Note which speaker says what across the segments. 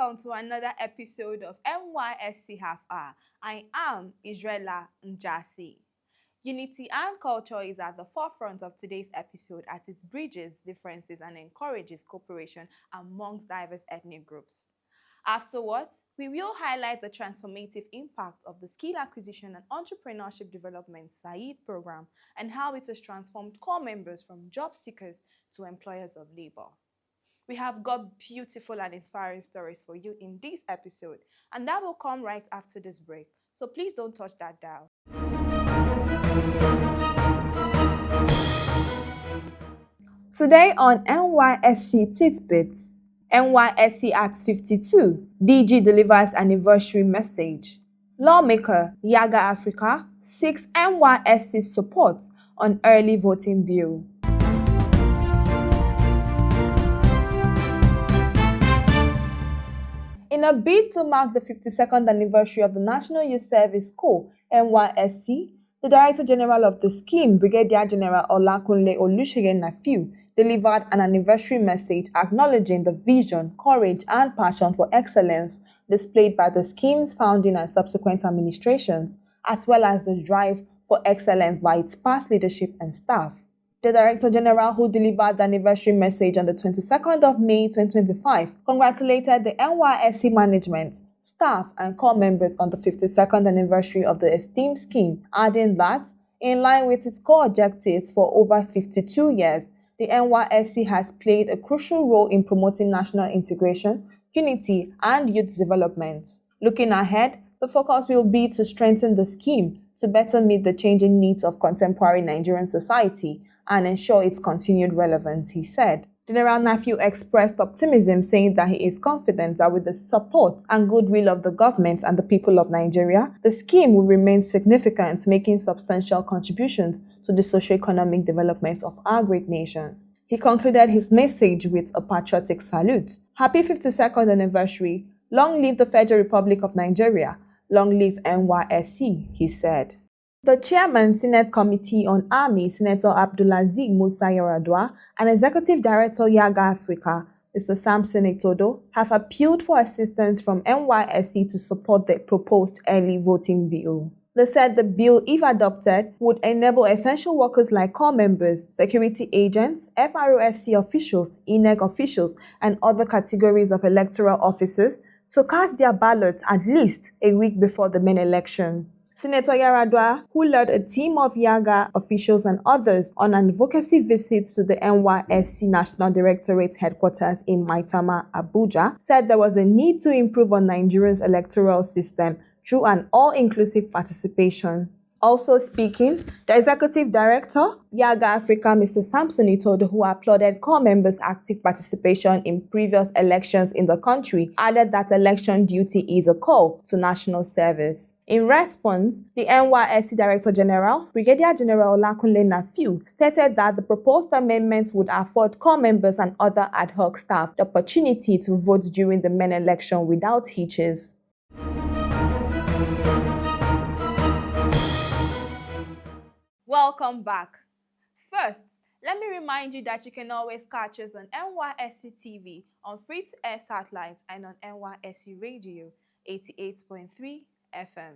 Speaker 1: welcome to another episode of NYSC Half Hour. I am Israela Njasi. Unity and culture is at the forefront of today's episode as it bridges differences and encourages cooperation amongst diverse ethnic groups. Afterwards, we will highlight the transformative impact of the Skill Acquisition and Entrepreneurship Development SAID program and how it has transformed core members from job seekers to employers of labor. We have got beautiful and inspiring stories for you in this episode, and that will come right after this break. So please don't touch that dial. Today on NYSC Tidbits, NYSC at 52, DG delivers anniversary message. Lawmaker Yaga Africa seeks NYSC support on early voting bill. In a bid to mark the 52nd anniversary of the National Youth Service Corps, NYSC, the Director General of the scheme, Brigadier General Olakunle Olusegun Nafiu, delivered an anniversary message acknowledging the vision, courage, and passion for excellence displayed by the scheme's founding and subsequent administrations, as well as the drive for excellence by its past leadership and staff. The Director General, who delivered the anniversary message on the 22nd of May 2025, congratulated the NYSC management, staff, and core members on the 52nd anniversary of the esteemed scheme, adding that, in line with its core objectives for over 52 years, the NYSC has played a crucial role in promoting national integration, unity, and youth development. Looking ahead, the focus will be to strengthen the scheme to better meet the changing needs of contemporary Nigerian society and ensure its continued relevance, he said. General Nafiu expressed optimism, saying that he is confident that with the support and goodwill of the government and the people of Nigeria, the scheme will remain significant, making substantial contributions to the socio-economic development of our great nation. He concluded his message with a patriotic salute. Happy 52nd anniversary. Long live the Federal Republic of Nigeria. Long live NYSC, he said. The Chairman, Senate Committee on Army, Senator Abdulaziz Musa Yaradua, and Executive Director Yaga Africa, Mr. Samson Etodo, have appealed for assistance from NYSC to support the proposed early voting bill. They said the bill, if adopted, would enable essential workers like core members, security agents, FROSC officials, INEC officials, and other categories of electoral officers to cast their ballots at least a week before the main election. Senator Yaradua, who led a team of Yaga officials and others on an advocacy visit to the NYSC National Directorate headquarters in Maitama, Abuja, said there was a need to improve on Nigeria's electoral system through an all-inclusive participation. Also speaking, the Executive Director, Yaga Africa, Mr. Samson Etodo, who applauded core members' active participation in previous elections in the country, added that election duty is a call to national service. In response, the NYSC Director General, Brigadier General Olakunle Nafiu, stated that the proposed amendments would afford core members and other ad hoc staff the opportunity to vote during the main election without hitches. Welcome back. First, let me remind you that you can always catch us on NYSC TV, on free-to-air satellite, and on NYSC Radio 88.3 FM.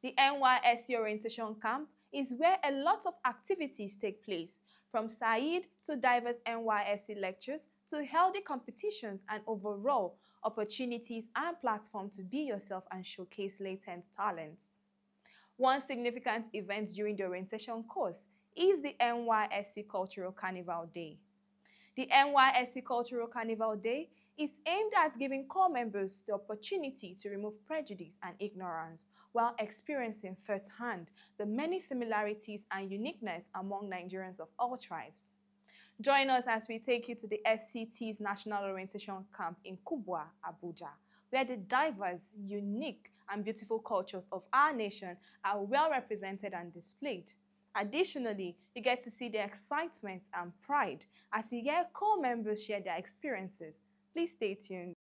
Speaker 1: The NYSC Orientation Camp is where a lot of activities take place, from SAID to diverse NYSC lectures to healthy competitions and overall opportunities and platform to be yourself and showcase latent talents. One significant event during the orientation course is the NYSC Cultural Carnival Day. The NYSC Cultural Carnival Day is aimed at giving core members the opportunity to remove prejudice and ignorance while experiencing firsthand the many similarities and uniqueness among Nigerians of all tribes. Join us as we take you to the FCT's National Orientation Camp in Kubwa, Abuja, where the diverse, unique, and beautiful cultures of our nation are well represented and displayed. Additionally, you get to see the excitement and pride as you hear core members share their experiences. Please stay tuned.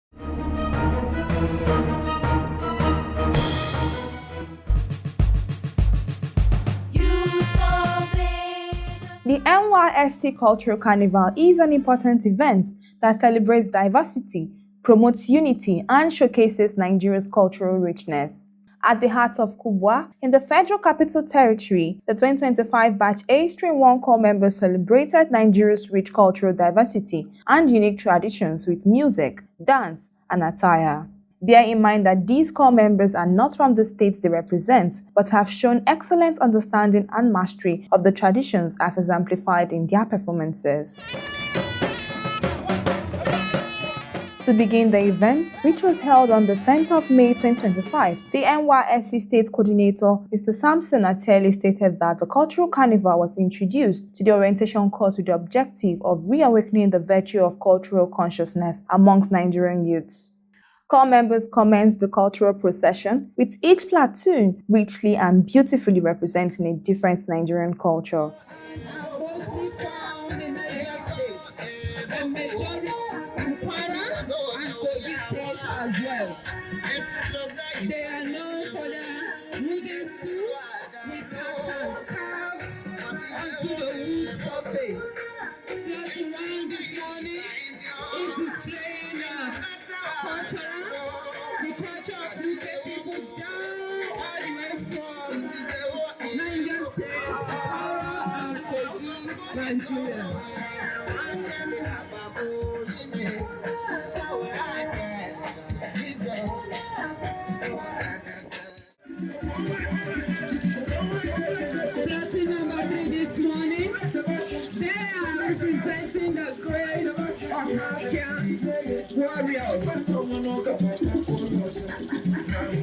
Speaker 1: The NYSC Cultural Carnival is an important event that celebrates diversity, promotes unity, and showcases Nigeria's cultural richness. At the heart of Kubwa, in the Federal Capital Territory, the 2025 Batch A-1 core members celebrated Nigeria's rich cultural diversity and unique traditions with music, dance, and attire. Bear in mind that these core members are not from the states they represent, but have shown excellent understanding and mastery of the traditions as exemplified in their performances. To begin the event, which was held on the 10th of May 2025, the NYSC State Coordinator, Mr. Samson Ateli, stated that the Cultural Carnival was introduced to the orientation course with the objective of reawakening the virtue of cultural consciousness amongst Nigerian youths. Corps members commenced the cultural procession, with each platoon richly and beautifully representing a different Nigerian culture. As well. They are known for their wooden stools with carved onto the wood surface. Plus, around this morning is displaying the culture of UK people down all the way from Niger State, Para, and Kogi, Nigeria. This morning, they are representing the great African warriors.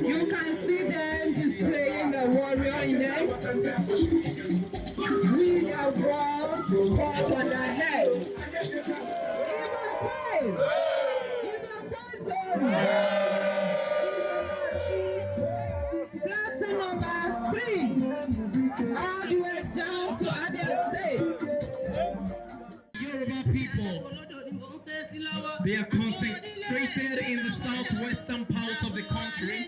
Speaker 1: You can see them displaying the warrior in them with a wall on their head. Plateau number 3, all the way down to Abia State.
Speaker 2: Yoruba people, they are concentrated in the southwestern part of the country.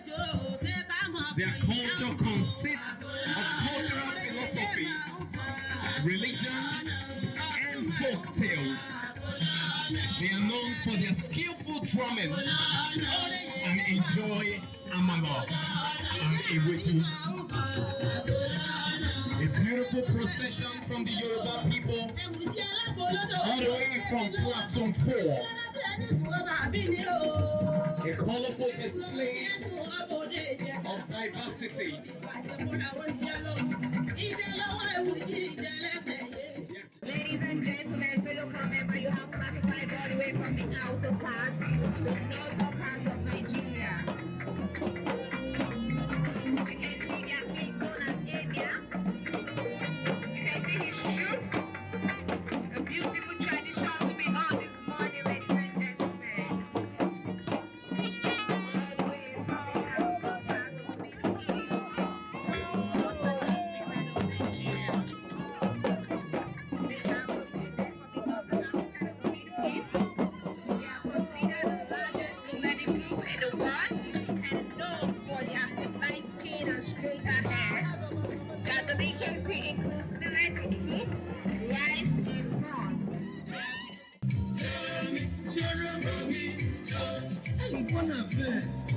Speaker 2: Their culture consists of cultural philosophy, religion, and folk tales. They are known for their skillful drumming and enjoy Amala and Ewedu. A beautiful procession from the Yoruba people all the way from Platform 4. A colorful display of diversity.
Speaker 3: Ladies and gentlemen, fellow corps members, you have classified all the way from the House of Cards, the northern part of Nigeria. You can see their big known as Abia. You can see his troop. A beautiful tradition to be on this morning, ladies and gentlemen. All the way from the House of Cards of the northern Nigeria. The BKC includes millet soup, rice, and corn.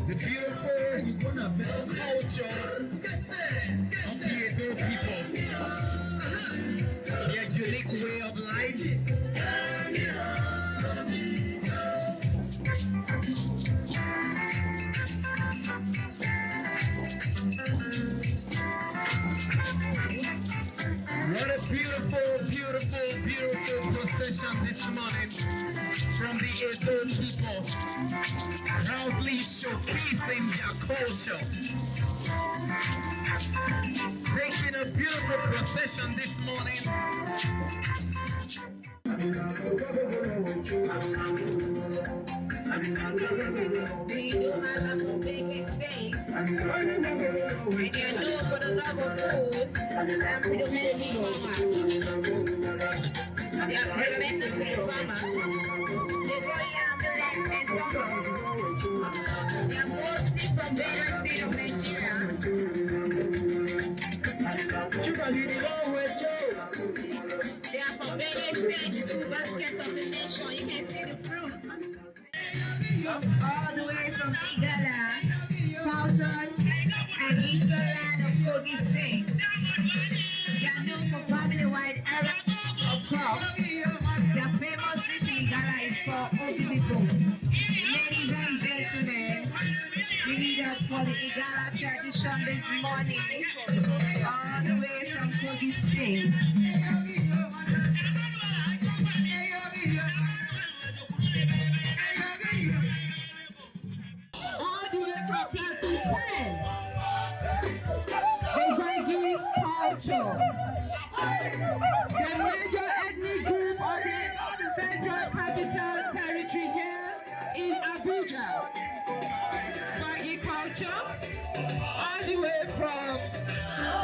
Speaker 2: The beautiful culture of the Edo people. Their unique way of life. What a beautiful procession this morning from the Edo people, proudly showcasing their culture. Taking a beautiful procession this morning.
Speaker 3: We do have a big state. And you're known for the love of food and predominantly mama. They are tremendously mama. They grow yam, millet, and summer. They are mostly from Benue State of Nigeria. They are from Benue State, 2 baskets of the nation. You can see the fruit. all the way from Igala, Southern and Eastern land of Kogi State. They are known for family-wide Arab of crops. Their famous dish in Igala is for Obibibo. Ladies and gentlemen, the leaders for the Igala tradition this morning, all the way from Kogi State. All the way from Plateau 10, the Gwangi culture, the major ethnic group of the Federal Capital Territory here in Abuja. Gwangi culture, all the way from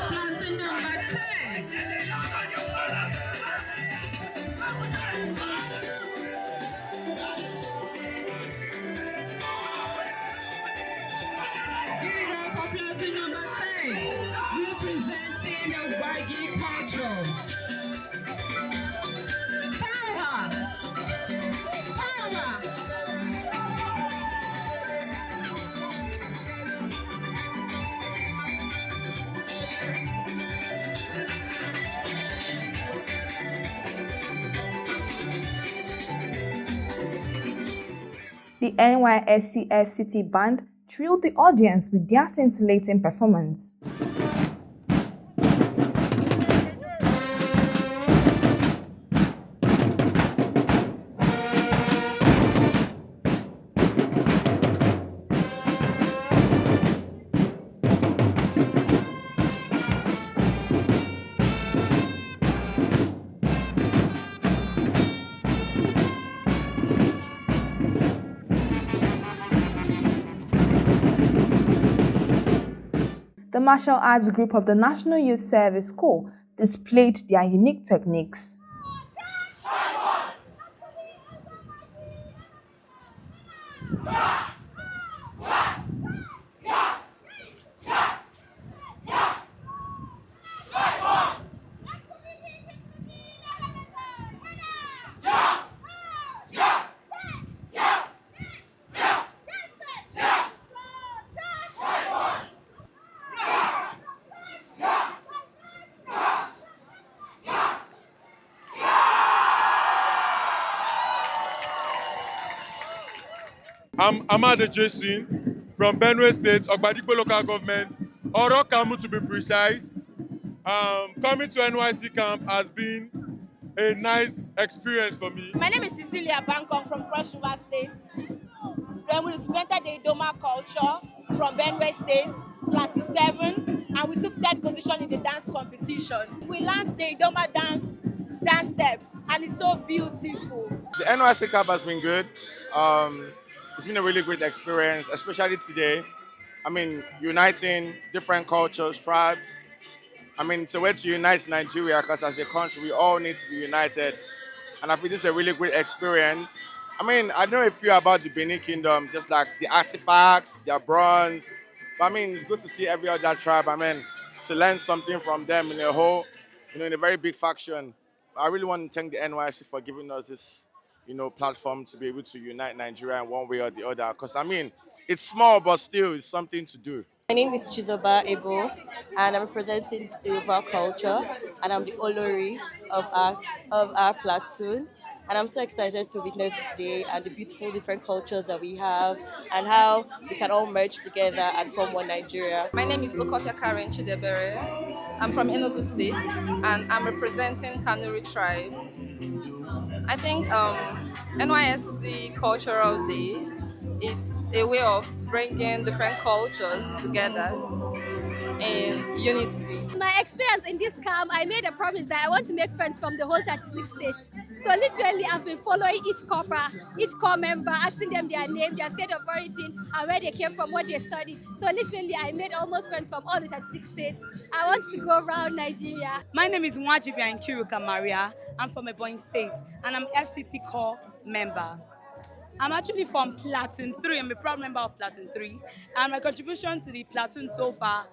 Speaker 3: Plateau number 10. Give it up for Plateau number 10, representing the Gwangi culture. Power! Power!
Speaker 1: The NYSC FCT band thrilled the audience with their scintillating performance. The martial arts group of the National Youth Service Corps displayed their unique techniques.
Speaker 4: I'm Amade Jason from Benue State, Ogbadigbo local government, Orokamu to be precise. Coming to NYC camp has been a nice experience for me.
Speaker 5: My name is Cecilia Bangkok from Cross River State. Then we represented the Idoma culture from Benue State, Plateau 7, and we took third position in the dance competition. We learned the Idoma dance steps, and it's so beautiful.
Speaker 6: The NYC camp has been good. It's been a really great experience, especially today. I mean, uniting different cultures, tribes. I mean, it's a way to unite Nigeria because as a country, we all need to be united. And I think this is a really great experience. I mean, I know a few about the Benin Kingdom, just like the artifacts, their bronze. But I mean, it's good to see every other tribe. I mean, to learn something from them in a whole, in a very big faction. I really want to thank the NYC for giving us this, platform to be able to unite Nigeria in one way or the other. Because I mean, it's small, but still, it's something to do.
Speaker 7: My name is Chizoba Ebo, and I'm representing the Yoruba culture, and I'm the Olori of our platoon. And I'm so excited to witness today and the beautiful different cultures that we have and how we can all merge together and form one Nigeria.
Speaker 8: My name is Okofia Karen Chidebere. I'm from Enugu State, and I'm representing Kanuri tribe. I think NYSC Cultural Day, it's a way of bringing different cultures together in unity.
Speaker 9: My experience in this camp, I made a promise that I want to make friends from the whole 36 states. So literally, I've been following each corps member, asking them their name, their state of origin, and where they came from, what they studied. So literally, I made almost friends from all the 36 states. I want to go around Nigeria.
Speaker 10: My name is Mwajibia Nkiruka Maria. I'm from Ebonyi State, and I'm FCT Corps member. I'm actually from Platoon 3. I'm a proud member of Platoon 3. And my contribution to the platoon so far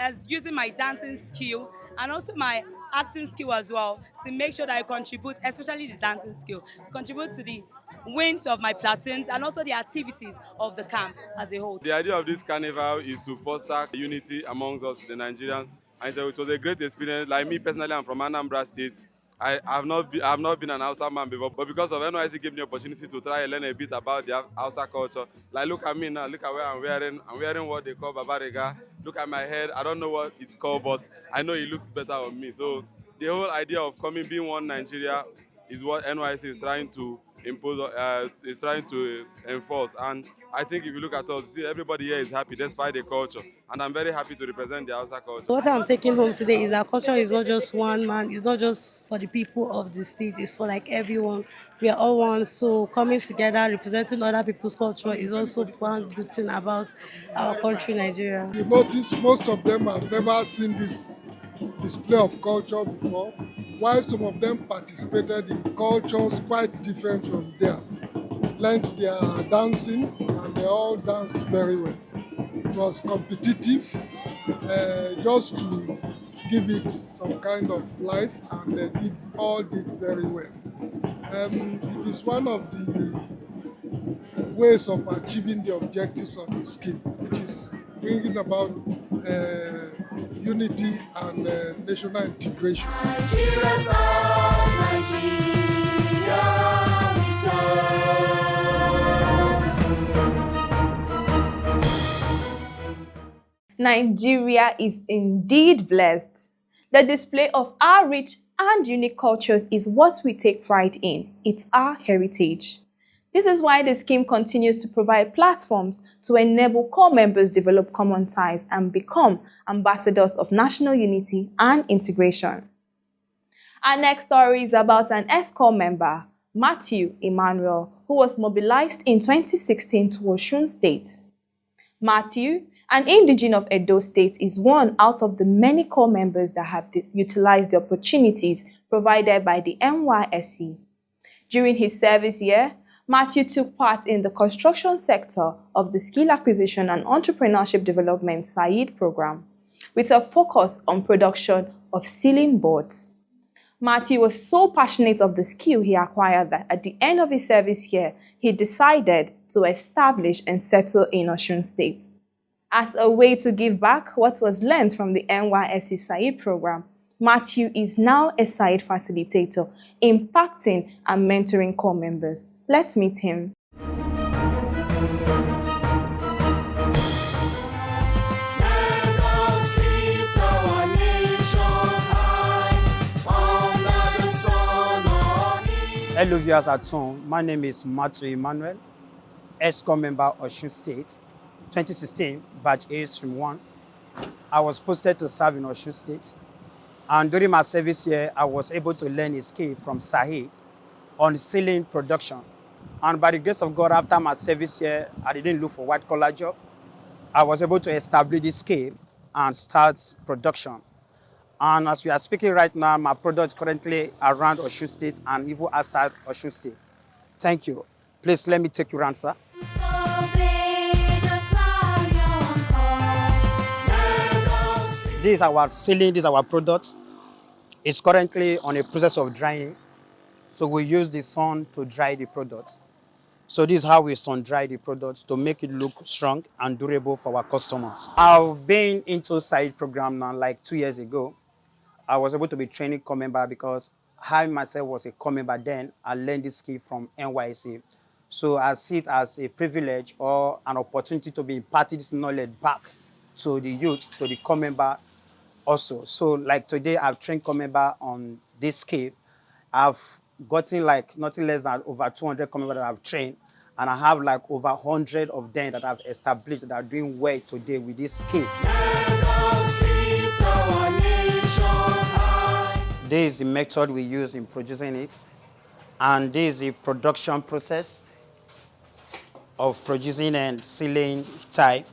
Speaker 10: is using my dancing skill and also my acting skill as well, to make sure that I contribute, especially the dancing skill, to contribute to the wins of my platoons and also the activities of the camp as a whole.
Speaker 11: The idea of this carnival is to foster unity amongst us, the Nigerians. And so it was a great experience. Like me personally, I'm from Anambra State. I have not been an Hausa man before, but because of NYSC gave me the opportunity to try and learn a bit about the Hausa culture. Like look at me now, look at where I'm wearing. I'm wearing what they call Babarega. Look at my head. I don't know what it's called, but I know it looks better on me. So the whole idea of being one Nigeria is what NYSC is trying to impose, is trying to enforce. And I think if you look at us, see everybody here is happy despite the culture. And I'm very happy to represent the Hausa culture.
Speaker 12: What I'm taking home today is that culture is not just one man, it's not just for the people of the state, it's for like everyone. We are all one, so coming together, representing other people's culture is also one good thing about our country, Nigeria.
Speaker 13: You notice most of them have never seen this display of culture before, while some of them participated in cultures quite different from theirs. Learned their dancing and they all danced very well. It was competitive, just to give it some kind of life, and they all did very well. It is one of the ways of achieving the objectives of the scheme, which is bringing about unity and national integration.
Speaker 1: Nigeria is indeed blessed. The display of our rich and unique cultures is what we take pride in. It's our heritage. This is why the scheme continues to provide platforms to enable core members develop common ties and become ambassadors of national unity and integration. Our next story is about an ESCOM member, Matthew Emmanuel, who was mobilized in 2016 to Osun State. Matthew, an indigene of Edo State, is one out of the many core members that have utilized the opportunities provided by the NYSC. During his service year, Matthew took part in the construction sector of the Skill Acquisition and Entrepreneurship Development SAID program, with a focus on production of ceiling boards. Matthew was so passionate of the skill he acquired that at the end of his service year, he decided to establish and settle in Osun State. As a way to give back what was learned from the NYSC SAID program, Matthew is now a SAID facilitator, impacting and mentoring core members. Let's meet him.
Speaker 14: Hello viewers at home, my name is Matthew Emmanuel, ESCOM member Osun State, 2016, batch A stream 1. I was posted to serve in Osun State, and during my service year, I was able to learn a skill from SAID on ceiling production. And by the grace of God, after my service year, I didn't look for white-collar job. I was able to establish this skill and start production. And as we are speaking right now, my product is currently around Osun State and even outside Osun State. Thank you. Please let me take your answer. This is our ceiling, this is our product. It's currently on a process of drying. So we use the sun to dry the product. So this is how we sun dry the product to make it look strong and durable for our customers. I've been into SAID program now like 2 years ago. I was able to be training core member because I myself was a core member then. I learned this skill from NYSC. So I see it as a privilege or an opportunity to be imparting this knowledge back to the youth, to the core member also. So like today, I've trained core member on this skill. I've gotten like nothing less than over 200 core members that I've trained. And I have like over 100 of them that I've established that are doing well today with this skill. This is the method we use in producing it. And this is the production process of producing and sealing tie.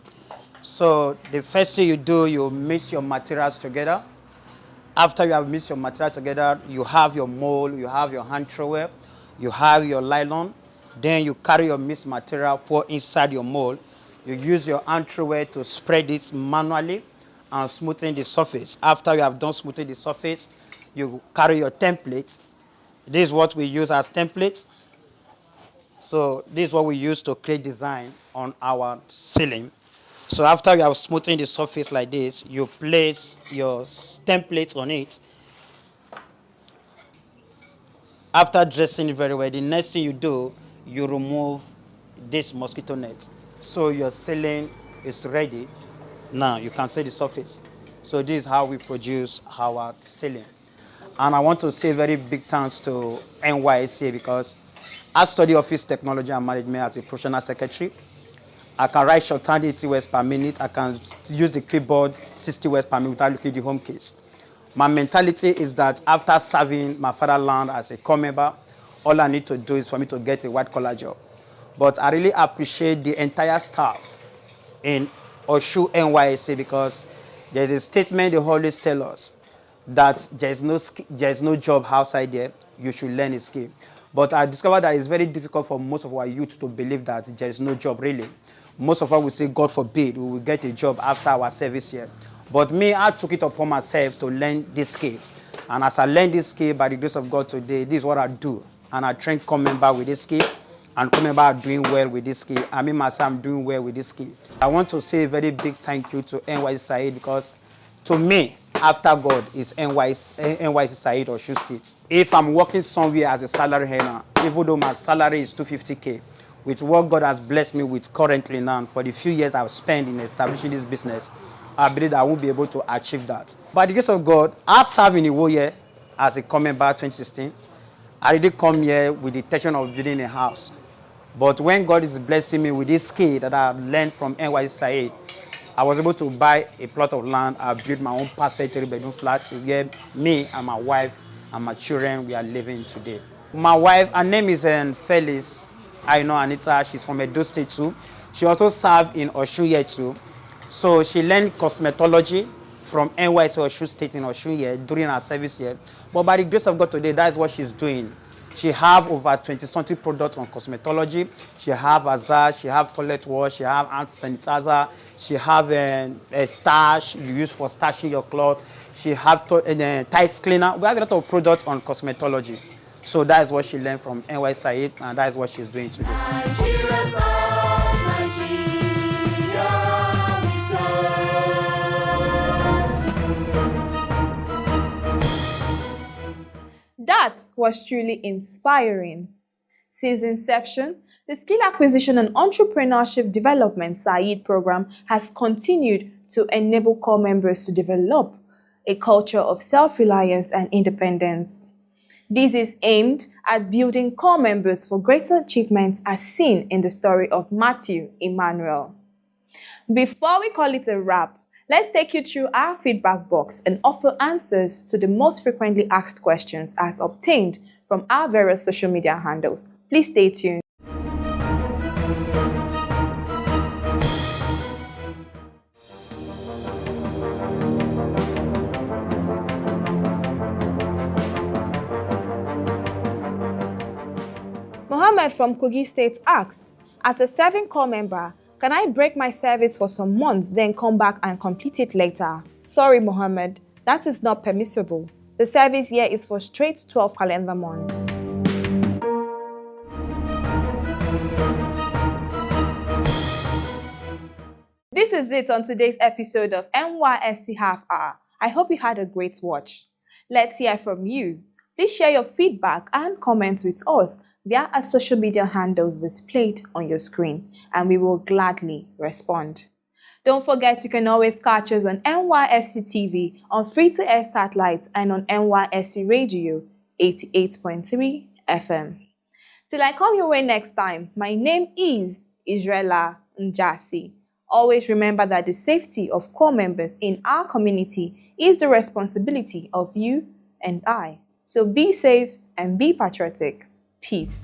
Speaker 14: So the first thing you do, you mix your materials together. After you have mixed your material together, you have your mold, you have your hand trowel, you have your nylon. Then you carry your mixed material, pour inside your mold. You use your hand trowel to spread it manually and smoothen the surface. After you have done smoothing the surface, you carry your template. This is what we use as templates. So this is what we use to create design on our ceiling. So after you have smoothed the surface like this, you place your template on it. After dressing it very well, the next thing you do, you remove this mosquito net. So your ceiling is ready. Now you can see the surface. So this is how we produce our ceiling. And I want to say very big thanks to NYSCA because I study office technology and management as a professional secretary. I can write shorthand 80 words per minute. I can use the keyboard 60 words per minute without looking at the home keys. My mentality is that after serving my fatherland as a corps member, all I need to do is for me to get a white-collar job. But I really appreciate the entire staff in Oshu NYSCA because there's a statement they always tell us that there is no job outside there, you should learn a skill. But I discovered that it's very difficult for most of our youth to believe that there is no job really. Most of us will say, God forbid, we will get a job after our service here. But me, I took it upon myself to learn this skill. And as I learned this skill, by the grace of God today, this is what I do. And I train corps member with this skill. And corps member are doing well with this skill. I mean myself, I'm doing well with this skill. I want to say a very big thank you to NYSCA Said because to me, after God is NYSCA Said or Oshu Seats. If I'm working somewhere as a salary earner, even though my salary is 250K, with what God has blessed me with currently now, for the few years I've spent in establishing this business, I believe that I won't be able to achieve that. By the grace of God, I served in Iwoye as a corps member 2016. I did come here with the intention of building a house. But when God is blessing me with this skill that I learned from NYSCA Said, I was able to buy a plot of land. I built my own perfect 3-bedroom flat where me and my wife and my children, we are living today. My wife, her name is Phyllis. I know Anita, she's from Edo State too. She also served in Oshu here too. So she learned cosmetology from NYSCA Oshu State in Oshu here during her service here. But by the grace of God today, that's what she's doing. She have over 20-something products on cosmetology. She have Azar, she have toilet wash, she have hand sanitizer, she have a stash you use for stashing your clothes. She have tights cleaner. We have a lot of products on cosmetology. So that is what she learned from NYSCA Said, and that is what she's doing today.
Speaker 1: That was truly inspiring. Since inception, the Skill Acquisition and Entrepreneurship Development Said program has continued to enable corps members to develop a culture of self-reliance and independence. This is aimed at building corps members for greater achievements as seen in the story of Matthew Emmanuel. Before we call it a wrap, let's take you through our feedback box and offer answers to the most frequently asked questions as obtained from our various social media handles. Please stay tuned. Mohammed from Kogi State asked, as a serving corps member, can I break my service for some months, then come back and complete it later? Sorry, Mohammed, that is not permissible. The service year is for straight 12 calendar months. This is it on today's episode of NYSC Half Hour. I hope you had a great watch. Let's hear from you. Please share your feedback and comments with us via our social media handles displayed on your screen, and we will gladly respond. Don't forget you can always catch us on NYSC TV, on free-to-air satellite, and on NYSC Radio 88.3 FM. Till I come your way next time, my name is Israela Njasi. Always remember that the safety of corps members in our community is the responsibility of you and I. So be safe and be patriotic. Peace.